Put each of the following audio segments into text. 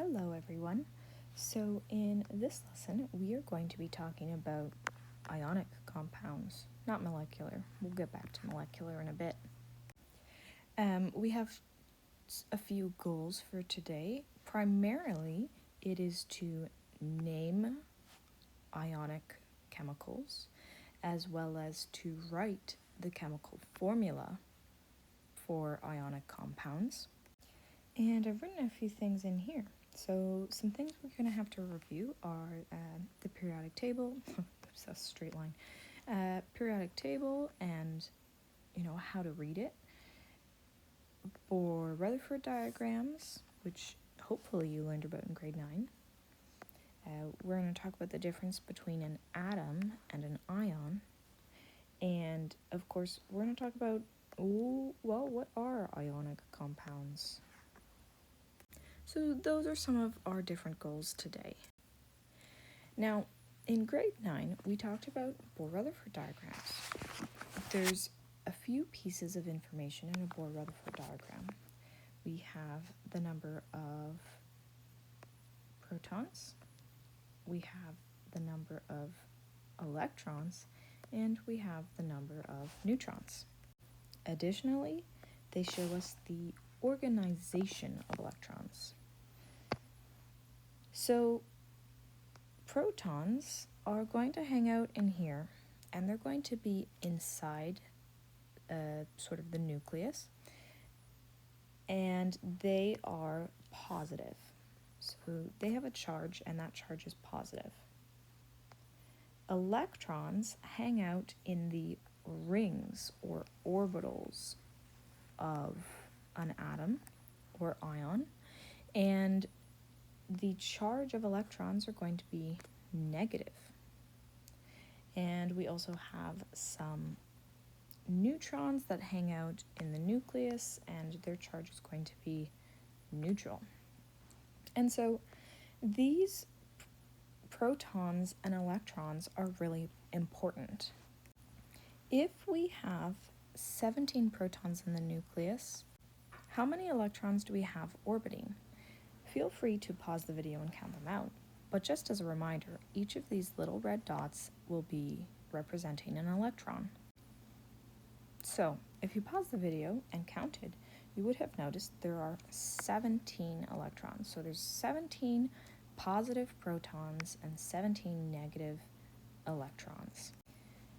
Hello everyone. So in this lesson we are going to be talking about ionic compounds, not molecular. We'll get back to molecular in a bit. We have a few goals for today. Primarily it is to name ionic chemicals as well as to write the chemical formula for ionic compounds. And I've written a few things in here. So some things we're going to have to review are the periodic table, oops, that's a straight line, periodic table and, how to read it. For Rutherford diagrams, which hopefully you learned about in grade 9, we're going to talk about the difference between an atom and an ion. And, of course, we're going to talk about, what are ionic compounds? So those are some of our different goals today. Now, in grade 9, we talked about Bohr-Rutherford diagrams. There's a few pieces of information in a Bohr-Rutherford diagram. We have the number of protons, we have the number of electrons, and we have the number of neutrons. Additionally, they show us the organization of electrons. So protons are going to hang out in here, and they're going to be inside sort of the nucleus, and they are positive. So they have a charge, and that charge is positive. Electrons hang out in the rings or orbitals of an atom or ion, and the charge of electrons are going to be negative. And we also have some neutrons that hang out in the nucleus, and their charge is going to be neutral. And so these protons and electrons are really important. If we have 17 protons in the nucleus, how many electrons do we have orbiting? Feel free to pause the video and count them out, but just as a reminder, each of these little red dots will be representing an electron. So, if you pause the video and counted, you would have noticed there are 17 electrons. So there's 17 positive protons and 17 negative electrons.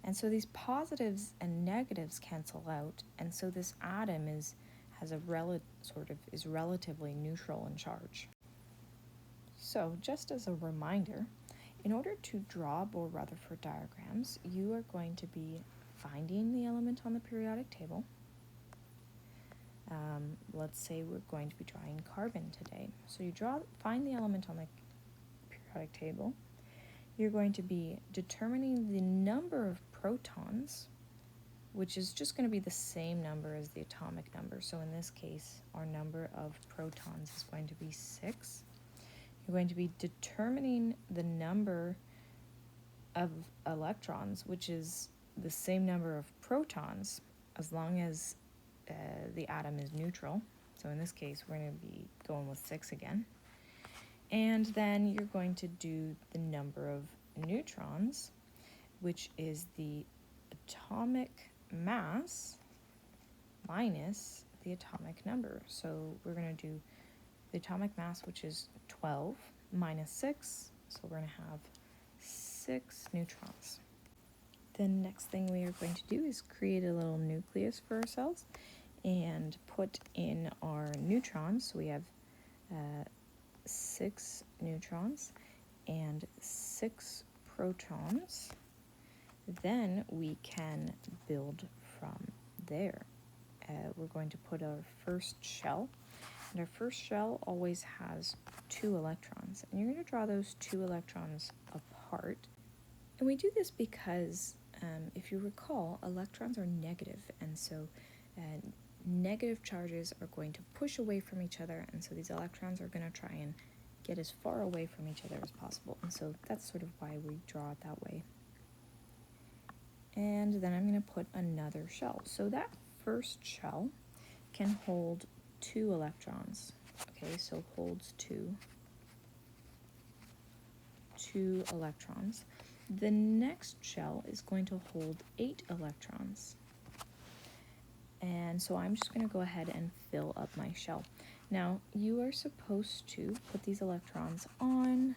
And so these positives and negatives cancel out, and so this atom is relatively neutral in charge. So, just as a reminder, in order to draw Bohr-Rutherford diagrams, you are going to be finding the element on the periodic table. Let's say we're going to be drawing carbon today. So you find the element on the periodic table. You're going to be determining the number of protons, which is just going to be the same number as the atomic number. So in this case, our number of protons is going to be 6. You're going to be determining the number of electrons, which is the same number of protons, as long as the atom is neutral. So in this case, we're going to be going with 6 again. And then you're going to do the number of neutrons, which is the atomic mass minus the atomic number. So we're going to do the atomic mass, which is 12, minus 6. So we're going to have 6 neutrons. The next thing we are going to do is create a little nucleus for ourselves and put in our neutrons. So we have 6 neutrons and 6 protons. Then we can build from there. We're going to put our first shell, and our first shell always has 2 electrons, and you're going to draw those 2 electrons apart. And we do this because, if you recall, electrons are negative, and so negative charges are going to push away from each other, and so these electrons are going to try and get as far away from each other as possible, and so that's sort of why we draw it that way. And then I'm going to put another shell. So that first shell can hold 2 electrons. Okay, so holds 2. 2 electrons. The next shell is going to hold 8 electrons. And so I'm just going to go ahead and fill up my shell. Now, you are supposed to put these electrons on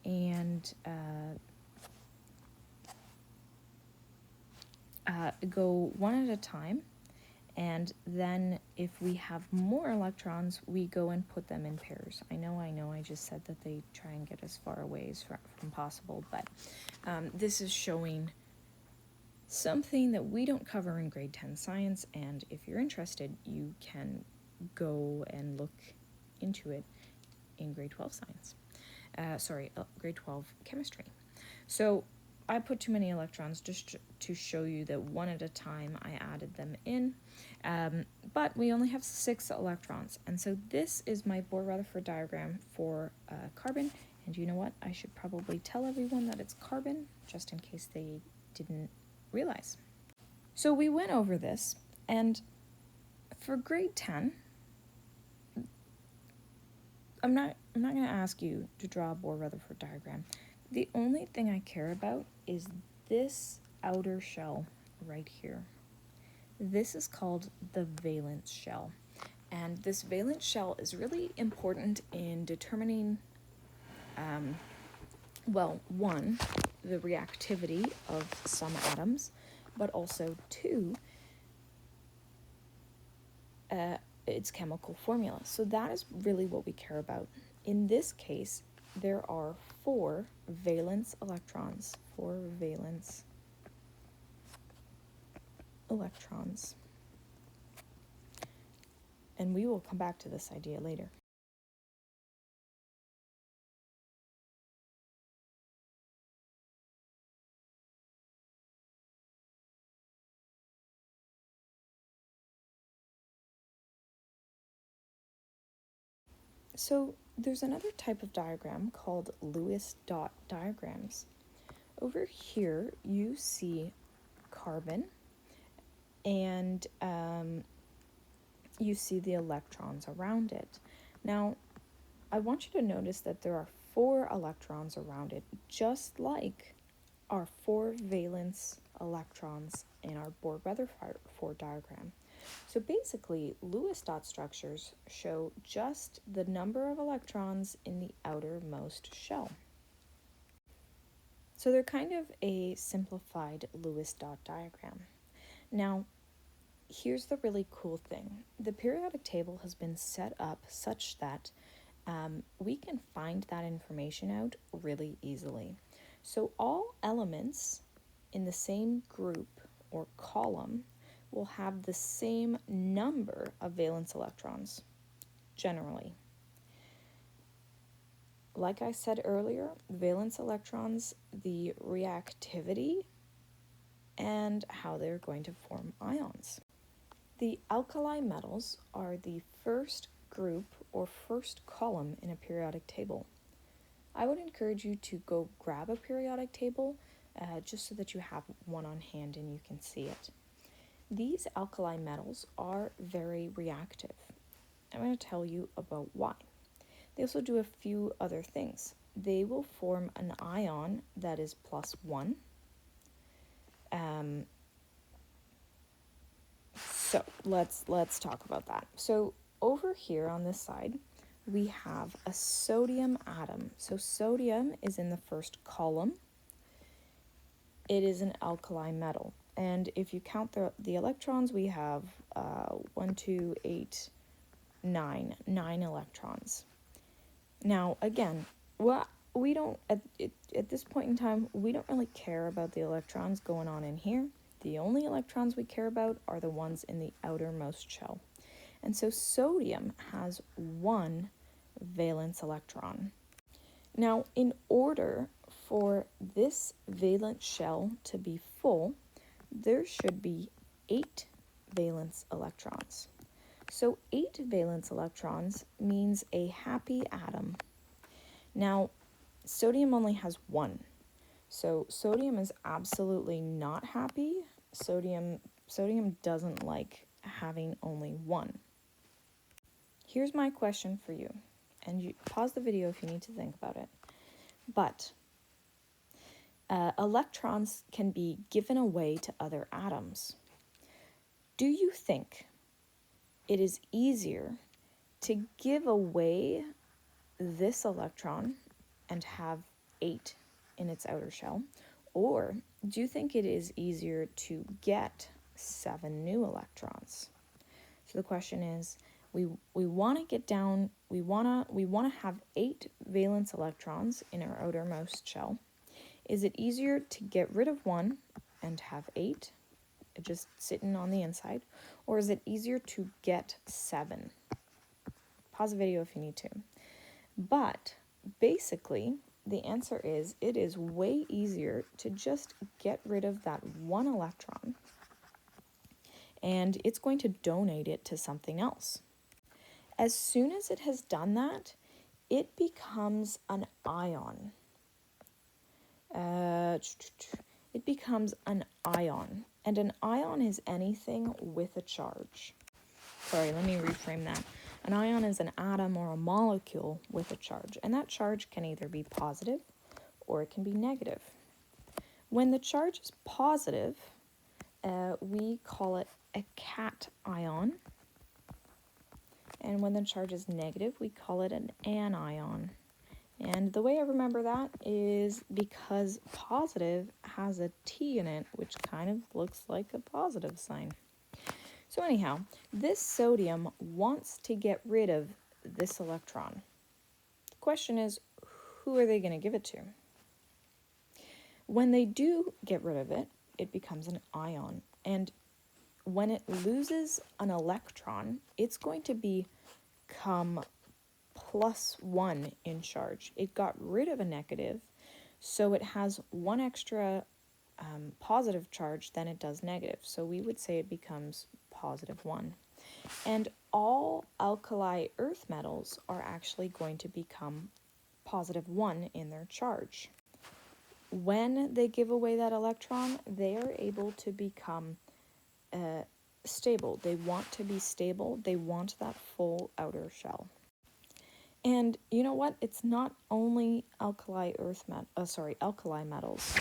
and go one at a time. And then if we have more electrons, we go and put them in pairs. I know, I just said that they try and get as far away as from possible, but this is showing something that we don't cover in grade 10 science, and if you're interested, you can go and look into it in grade 12 science. Grade 12 chemistry. So I put too many electrons just to show you that one at a time I added them in, but we only have 6 electrons, and so this is my Bohr-Rutherford diagram for carbon. And you know what? I should probably tell everyone that it's carbon, just in case they didn't realize. So we went over this, and for grade 10, I'm not going to ask you to draw a Bohr-Rutherford diagram. The only thing I care about is this outer shell right here. This is called the valence shell. And this valence shell is really important in determining, one, the reactivity of some atoms, but also 2, its chemical formula. So that is really what we care about. In this case, there are 4 valence electrons. 4 valence electrons. And we will come back to this idea later. So there's another type of diagram called Lewis dot diagrams. Over here, you see carbon, and you see the electrons around it. Now, I want you to notice that there are 4 electrons around it, just like our 4 valence electrons in our Bohr-Rutherford diagram. So basically, Lewis dot structures show just the number of electrons in the outermost shell. So they're kind of a simplified Lewis dot diagram. Now, here's the really cool thing. The periodic table has been set up such that we can find that information out really easily. So all elements in the same group or column will have the same number of valence electrons, generally. Like I said earlier, valence electrons, the reactivity, and how they're going to form ions. The alkali metals are the first group or first column in a periodic table. I would encourage you to go grab a periodic table just so that you have one on hand and you can see it. These alkali metals are very reactive. I'm going to tell you about why. They also do a few other things. They will form an ion that is +1. So let's talk about that. So over here on this side, we have a sodium atom. So sodium is in the first column. It is an alkali metal. And if you count the electrons, we have 1, 2, 8, 9 electrons. Now, again, we don't, at this point in time, we don't really care about the electrons going on in here. The only electrons we care about are the ones in the outermost shell. And so sodium has 1 valence electron. Now, in order for this valence shell to be full, there should be 8 valence electrons. So 8 valence electrons means a happy atom. Now, sodium only has 1. So sodium is absolutely not happy. Sodium doesn't like having only 1. Here's my question for you, and you pause the video if you need to think about it. But electrons can be given away to other atoms. Do you think it is easier to give away this electron and have 8 in its outer shell, or do you think it is easier to get 7 new electrons? So the question is, we want to get down, we want to have 8 valence electrons in our outermost shell. Is it easier to get rid of 1 and have 8 just sitting on the inside, or is it easier to get 7? Pause the video if you need to. But basically, the answer is it is way easier to just get rid of that 1 electron, and it's going to donate it to something else. As soon as it has done that, it becomes an ion. It becomes an ion, and an ion is anything with a charge. Sorry, let me reframe that. An ion is an atom or a molecule with a charge, and that charge can either be positive or it can be negative. When the charge is positive, we call it a cation, and when the charge is negative, we call it an anion. And the way I remember that is because positive has a T in it, which kind of looks like a positive sign. So anyhow, this sodium wants to get rid of this electron. The question is, who are they going to give it to? When they do get rid of it, it becomes an ion. And when it loses an electron, it's going to become +1 in charge. It got rid of a negative, so it has 1 extra positive charge than it does negative. So we would say it becomes +1. And all alkali earth metals are actually going to become +1 in their charge. When they give away that electron, they are able to become stable. They want to be stable. They want that full outer shell. And you know what? It's not only alkali metals.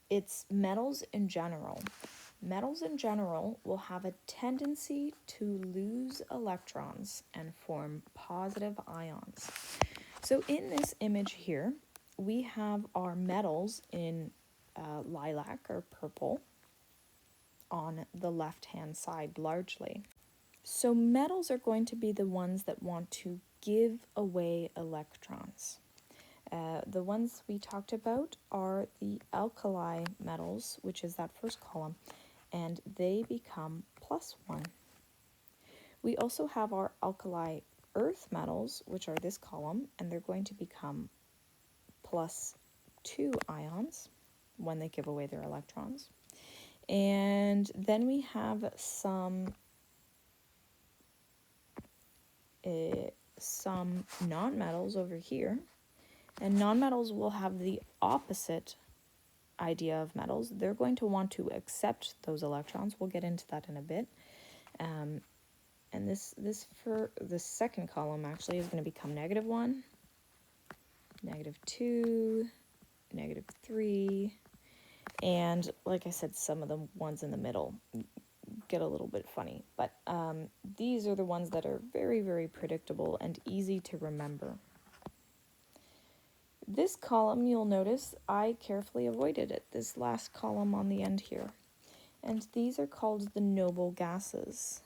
It's metals in general. Metals in general will have a tendency to lose electrons and form positive ions. So in this image here, we have our metals in lilac or purple on the left-hand side largely. So metals are going to be the ones that want to give away electrons. The ones we talked about are the alkali metals, which is that first column, and they become +1. We also have our alkali earth metals, which are this column, and they're going to become +2 ions when they give away their electrons. And then we have some nonmetals over here, and nonmetals will have the opposite idea of metals. They're going to want to accept those electrons. We'll get into that in a bit. And this for the second column actually is going to become -1, -2, -3, and like I said, some of the ones in the middle get a little bit funny, but these are the ones that are very, very predictable and easy to remember. This column, you'll notice, I carefully avoided it, this last column on the end here. And these are called the noble gases.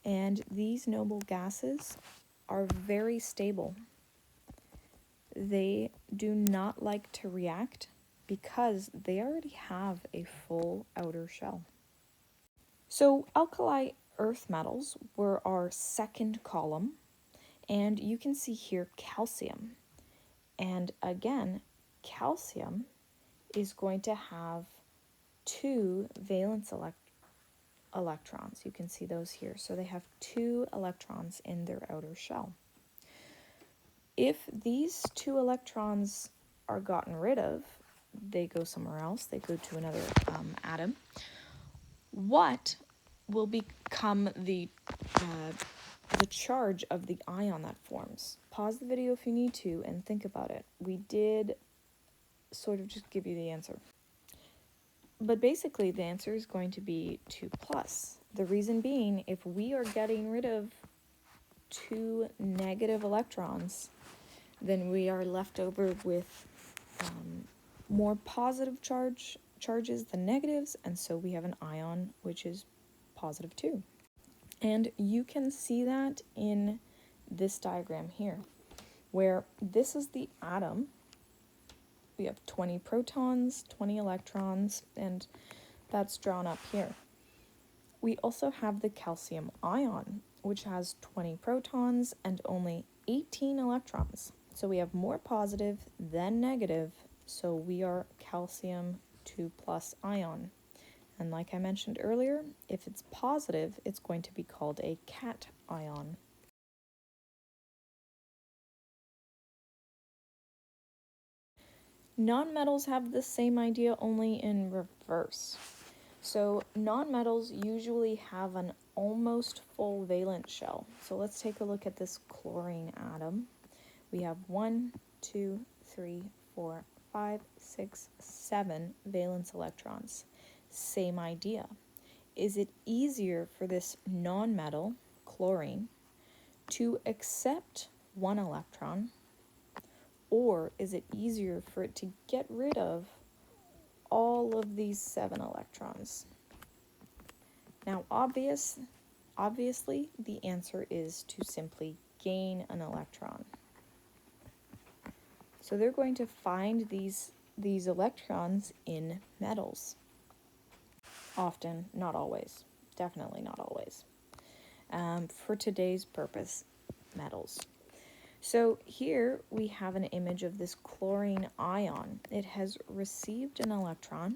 And these noble gases are very stable. They do not like to react because they already have a full outer shell. So alkali earth metals were our second column, and you can see here calcium. And again, calcium is going to have 2 valence electrons. You can see those here. So they have 2 electrons in their outer shell. If these 2 electrons are gotten rid of, they go somewhere else, they go to another atom. What will become the the charge of the ion that forms. Pause the video if you need to and think about it. We did sort of just give you the answer. But basically, the answer is going to be 2 plus. The reason being, if we are getting rid of 2 negative electrons, then we are left over with more positive charges than negatives, and so we have an ion which is positive 2. And you can see that in this diagram here, where this is the atom. We have 20 protons, 20 electrons, and that's drawn up here. We also have the calcium ion, which has 20 protons and only 18 electrons. So we have more positive than negative, so we are calcium 2 plus ion. And like I mentioned earlier, if it's positive, it's going to be called a cation. Nonmetals have the same idea, only in reverse. So nonmetals usually have an almost full valence shell. So let's take a look at this chlorine atom. We have 1, 2, 3, 4, 5, 6, 7 valence electrons. Same idea. Is it easier for this nonmetal, chlorine, to accept 1 electron, or is it easier for it to get rid of all of these 7 electrons? Now, obviously, the answer is to simply gain an electron. So they're going to find these electrons in metals. Often, not always. Definitely not always. For today's purpose, metals. So here we have an image of this chlorine ion. It has received an electron,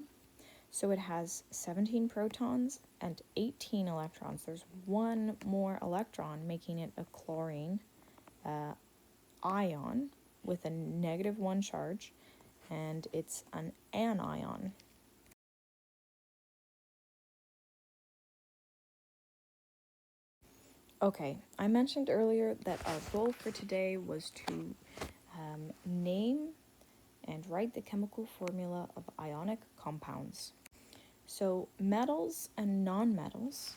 so it has 17 protons and 18 electrons. There's 1 more electron, making it a chlorine ion with a -1 charge, and it's an anion. Okay, I mentioned earlier that our goal for today was to name and write the chemical formula of ionic compounds. So metals and nonmetals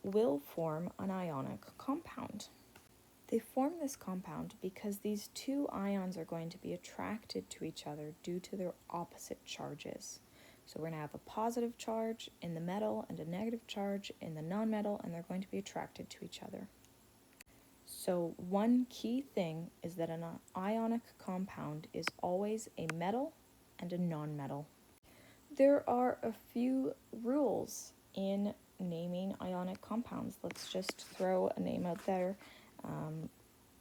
will form an ionic compound. They form this compound because these 2 ions are going to be attracted to each other due to their opposite charges. So we're going to have a positive charge in the metal and a negative charge in the nonmetal, and they're going to be attracted to each other. So one key thing is that an ionic compound is always a metal and a nonmetal. There are a few rules in naming ionic compounds. Let's just throw a name out there.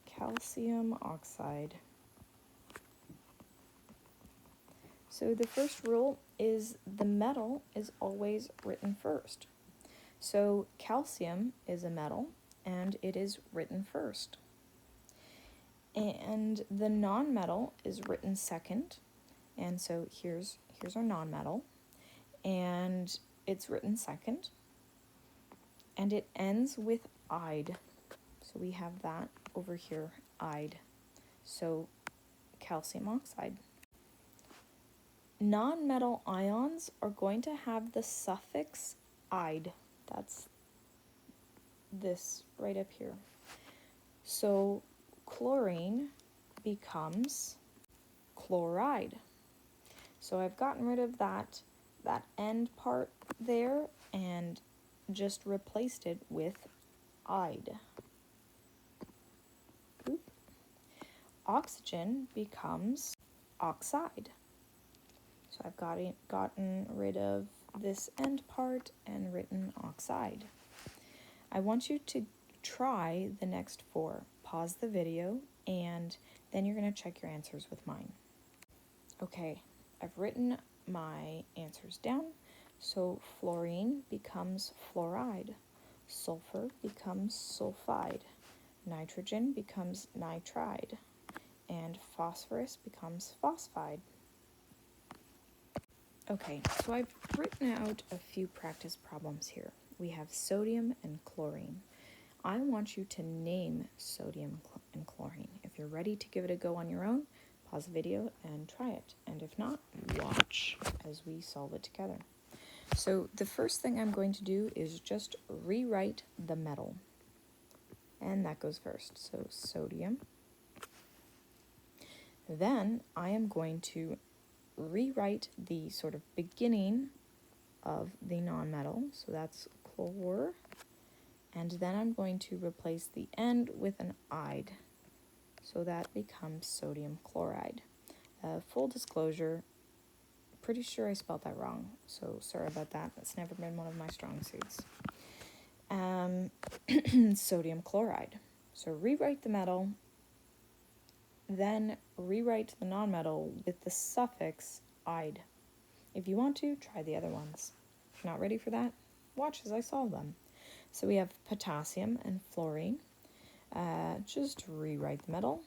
Calcium oxide. So the first rule is the metal is always written first. So calcium is a metal and it is written first. And the nonmetal is written second. And so here's our nonmetal, and it's written second. And it ends with "ide." So we have that over here, "ide." So calcium oxide. Non-metal ions are going to have the suffix "ide." That's this right up here. So chlorine becomes chloride. So I've gotten rid of that end part there and just replaced it with "ide." Oop. Oxygen becomes oxide. So I've gotten rid of this end part and written oxide. I want you to try the next 4. Pause the video, and then you're going to check your answers with mine. Okay, I've written my answers down. So fluorine becomes fluoride. Sulfur becomes sulfide. Nitrogen becomes nitride. And phosphorus becomes phosphide. Okay, so I've written out a few practice problems here. We have sodium and chlorine. I want you to name sodium and chlorine. If you're ready to give it a go on your own, pause the video and try it. And if not, watch as we solve it together. So the first thing I'm going to do is just rewrite the metal. And that goes first. So sodium. Then I am going to rewrite the sort of beginning of the nonmetal. So that's chlor. And then I'm going to replace the end with an "ide." So that becomes sodium chloride. Full disclosure, pretty sure I spelled that wrong. So sorry about that. That's never been one of my strong suits. Sodium chloride. So rewrite the metal, then rewrite the nonmetal with the suffix "ide." If you want to, try the other ones. If you're not ready for that, watch as I solve them. So we have potassium and fluorine. Just rewrite the metal.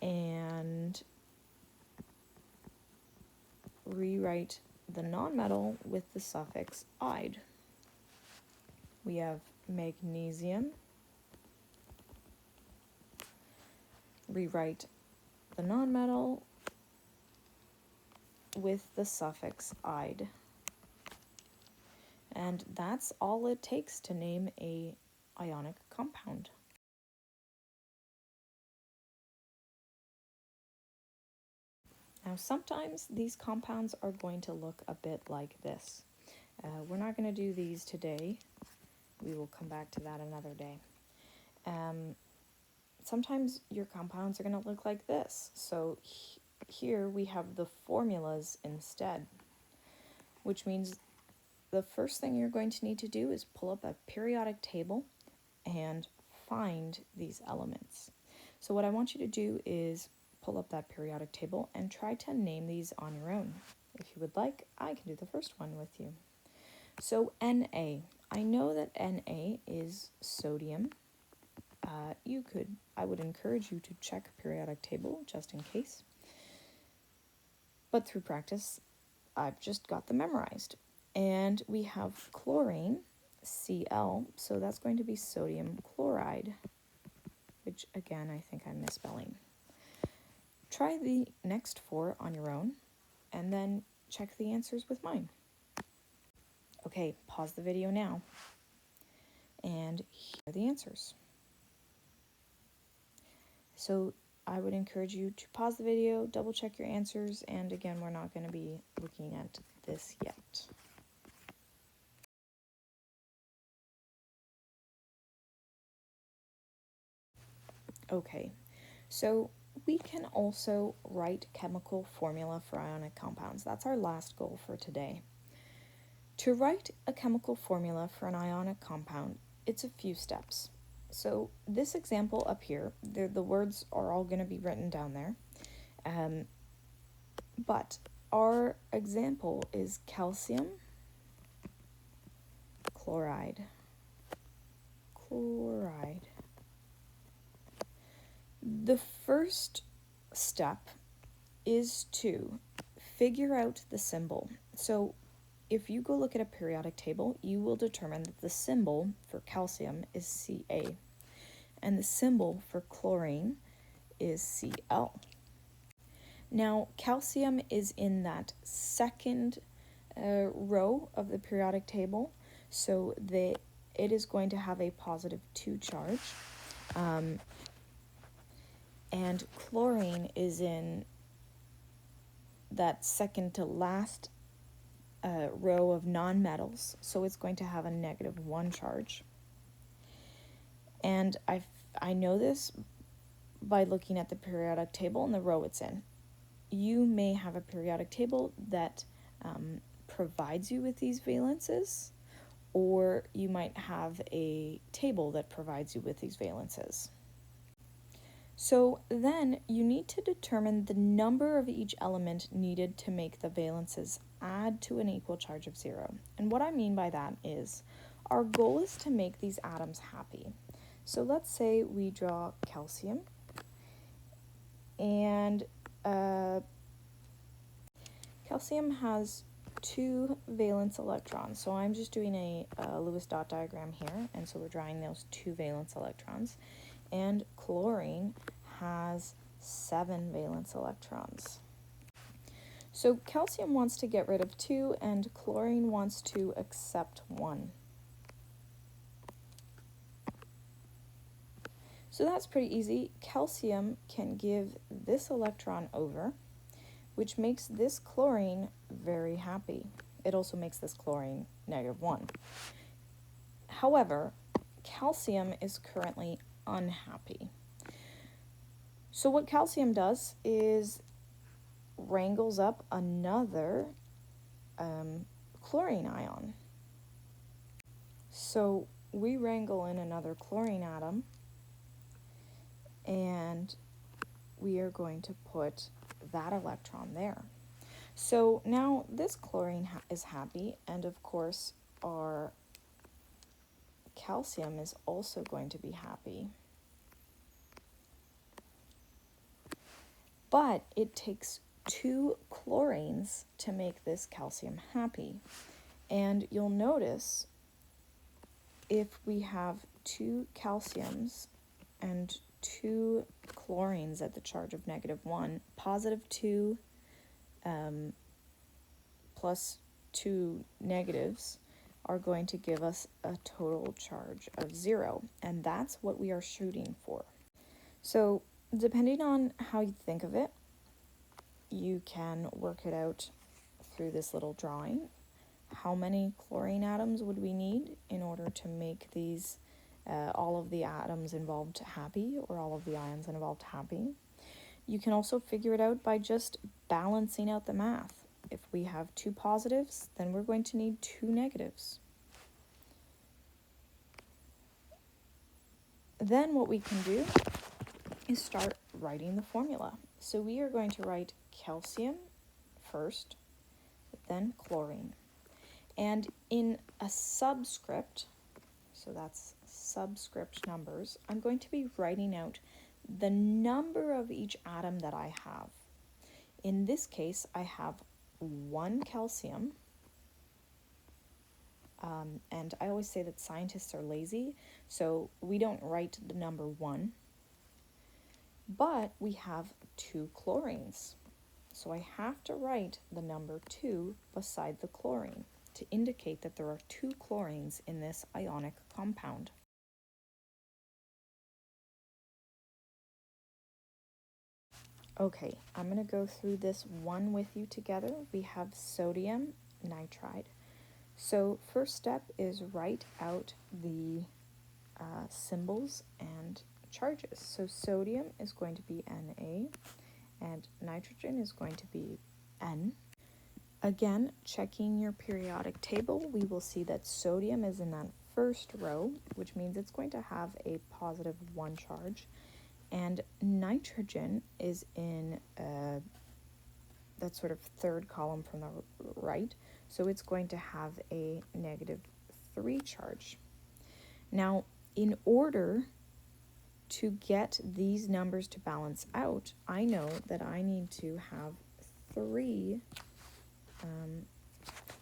And rewrite the nonmetal with the suffix "ide." We have magnesium. Rewrite the nonmetal with the suffix "ide." And that's all it takes to name a ionic compound. Now, sometimes these compounds are going to look a bit like this. We're not going to do these today. We will come back to that another day. Sometimes your compounds are going to look like this. So here we have the formulas instead, which means the first thing you're going to need to do is pull up a periodic table and find these elements. So what I want you to do is pull up that periodic table and try to name these on your own. If you would like, I can do the first one with you. So Na. I know that Na is sodium. I would encourage you to check a periodic table just in case. But through practice, I've just got them memorized. And we have chlorine, Cl, so that's going to be sodium chloride, which again, I think I'm misspelling. Try the next four on your own, and then check the answers with mine. Okay, pause the video now, and here are the answers. So I would encourage you to pause the video, double check your answers, and again, we're not going to be looking at this yet. Okay, so we can also write chemical formula for ionic compounds. That's our last goal for today. To write a chemical formula for an ionic compound, it's a few steps. So this example up here, the words are all going to be written down there. But our example is calcium chloride. The first step is to figure out the symbol. So if you go look at a periodic table, you will determine that the symbol for calcium is Ca, and the symbol for chlorine is Cl. Now, calcium is in that second row of the periodic table, so it is going to have a positive 2 charge. And chlorine is in that second to last row of nonmetals, so it's going to have a negative 1 charge. And I know this by looking at the periodic table and the row it's in. You may have a periodic table that provides you with these valences, or you might have a table that provides you with these valences. So then you need to determine the number of each element needed to make the valences add to an equal charge of 0. And what I mean by that is our goal is to make these atoms happy. So let's say we draw calcium, and calcium has 2 valence electrons. So I'm just doing a Lewis dot diagram here, and so we're drawing those 2 valence electrons. And chlorine has 7 valence electrons. So calcium wants to get rid of 2, and chlorine wants to accept 1. So that's pretty easy. Calcium can give this electron over, which makes this chlorine very happy. It also makes this chlorine -1. However, calcium is currently unhappy. So what calcium does is wrangles up another chlorine ion. So we wrangle in another chlorine atom, and we are going to put that electron there. So now this chlorine is happy, and of course our calcium is also going to be happy. But it takes 2 chlorines to make this calcium happy. And you'll notice if we have 2 calciums and 2 chlorines at the charge of -1, +2 plus 2 negatives are going to give us a total charge of 0, and that's what we are shooting for. So depending on how you think of it, you can work it out through this little drawing. How many chlorine atoms would we need in order to make these all of the atoms involved happy, or all of the ions involved happy? You can also figure it out by just balancing out the math. If we have 2 positives, then we're going to need 2 negatives. Then what we can do is start writing the formula. So we are going to write calcium first, then chlorine. And in a subscript, so that's subscript numbers, I'm going to be writing out the number of each atom that I have. In this case, I have 1 calcium, and I always say that scientists are lazy, so we don't write the number 1, but we have 2 chlorines. So I have to write the number 2 beside the chlorine to indicate that there are 2 chlorines in this ionic compound. Okay, I'm going to go through this one with you together. We have sodium nitride. So first step is write out the symbols and charges. So sodium is going to be Na, and nitrogen is going to be N. Again, checking your periodic table, we will see that sodium is in that first row, which means it's going to have a +1 charge, and nitrogen is in that sort of third column from the right, so it's going to have a -3 charge. Now, in order to get these numbers to balance out, I know that I need to have three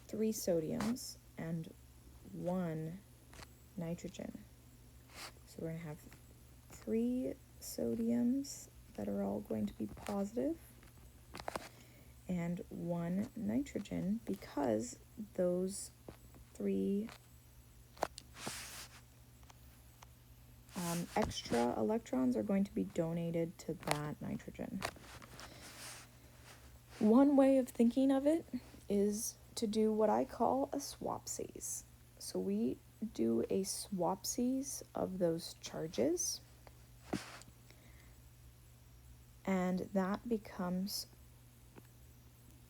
sodiums and 1 nitrogen. So we're going to have 3 sodiums that are all going to be positive and 1 nitrogen, because those 3 extra electrons are going to be donated to that nitrogen. One way of thinking of it is to do what I call a swapsies. So we do a swapsies of those charges, and that becomes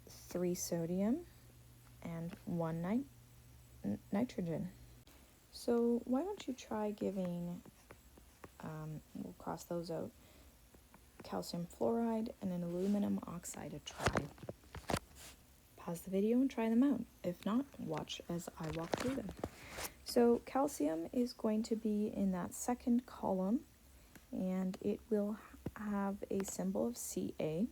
3 sodium and 1 nitrogen. So why don't you try giving, we'll cross those out, calcium fluoride and an aluminum oxide a try. Pause the video and try them out. If not, watch as I walk through them. So calcium is going to be in that second column, and it will have a symbol of Ca,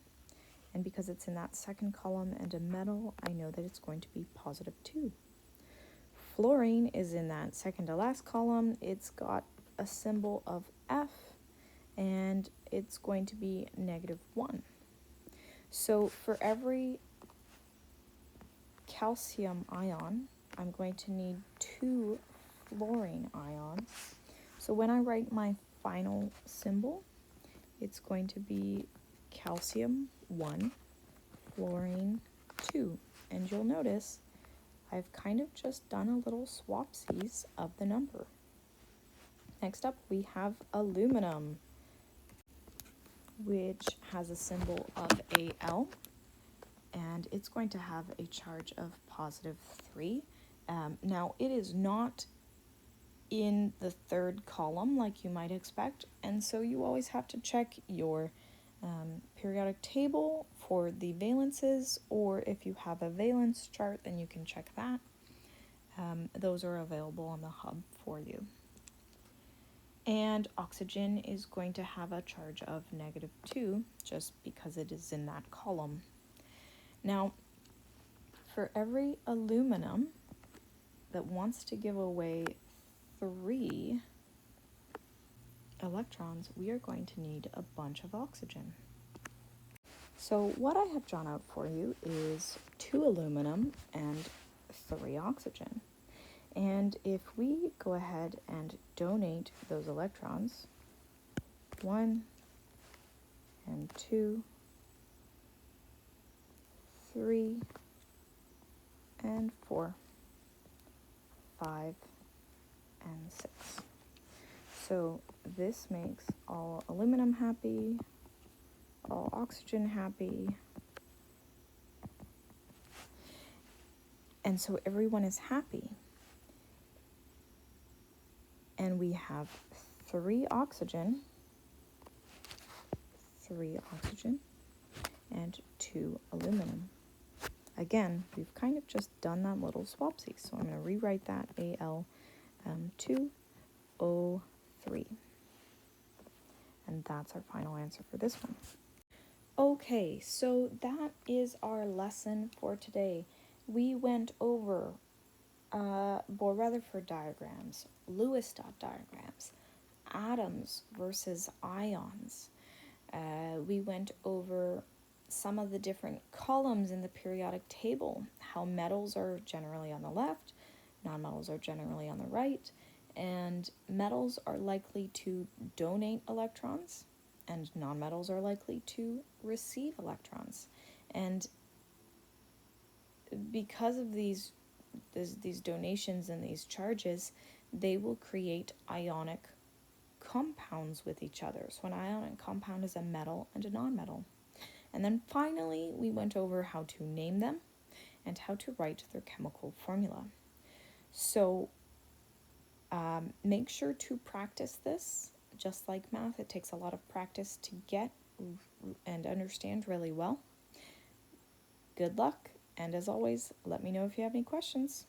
And because it's in that second column and a metal, I know that it's going to be positive 2. Fluorine is in that second to last column. It's got a symbol of F, and it's going to be negative 1. So for every calcium ion, I'm going to need 2 fluorine ions. So when I write my final symbol, it's going to be calcium 1, fluorine 2. And you'll notice I've kind of just done a little swapsies of the number. Next up, we have aluminum, which has a symbol of Al, and it's going to have a charge of positive 3. Now, it is not in the third column like you might expect, and so you always have to check your periodic table for the valences, or if you have a valence chart, then you can check that. Those are available on the hub for you. And oxygen is going to have a charge of negative 2, just because it is in that column. Now, for every aluminum that wants to give away 3 electrons, we are going to need a bunch of oxygen. So what I have drawn out for you is 2 aluminum and 3 oxygen. And if we go ahead and donate those electrons, 1 and 2, 3 and 4, 5 and 6. So this makes all aluminum happy, all oxygen happy, and so everyone is happy. And we have 3 oxygen, and 2 aluminum. Again, we've kind of just done that little swapsie, so I'm going to rewrite that Al2O3. And that's our final answer for this one. Okay, so that is our lesson for today. We went over Bohr-Rutherford diagrams, Lewis dot diagrams, atoms versus ions. We went over some of the different columns in the periodic table, how metals are generally on the left, nonmetals are generally on the right, and metals are likely to donate electrons, and nonmetals are likely to receive electrons. And because of these donations and these charges, they will create ionic compounds with each other. So an ionic compound is a metal and a nonmetal. And then finally, we went over how to name them and how to write their chemical formula. So make sure to practice this. Just like math, it takes a lot of practice to get and understand really well. Good luck, and as always, let me know if you have any questions.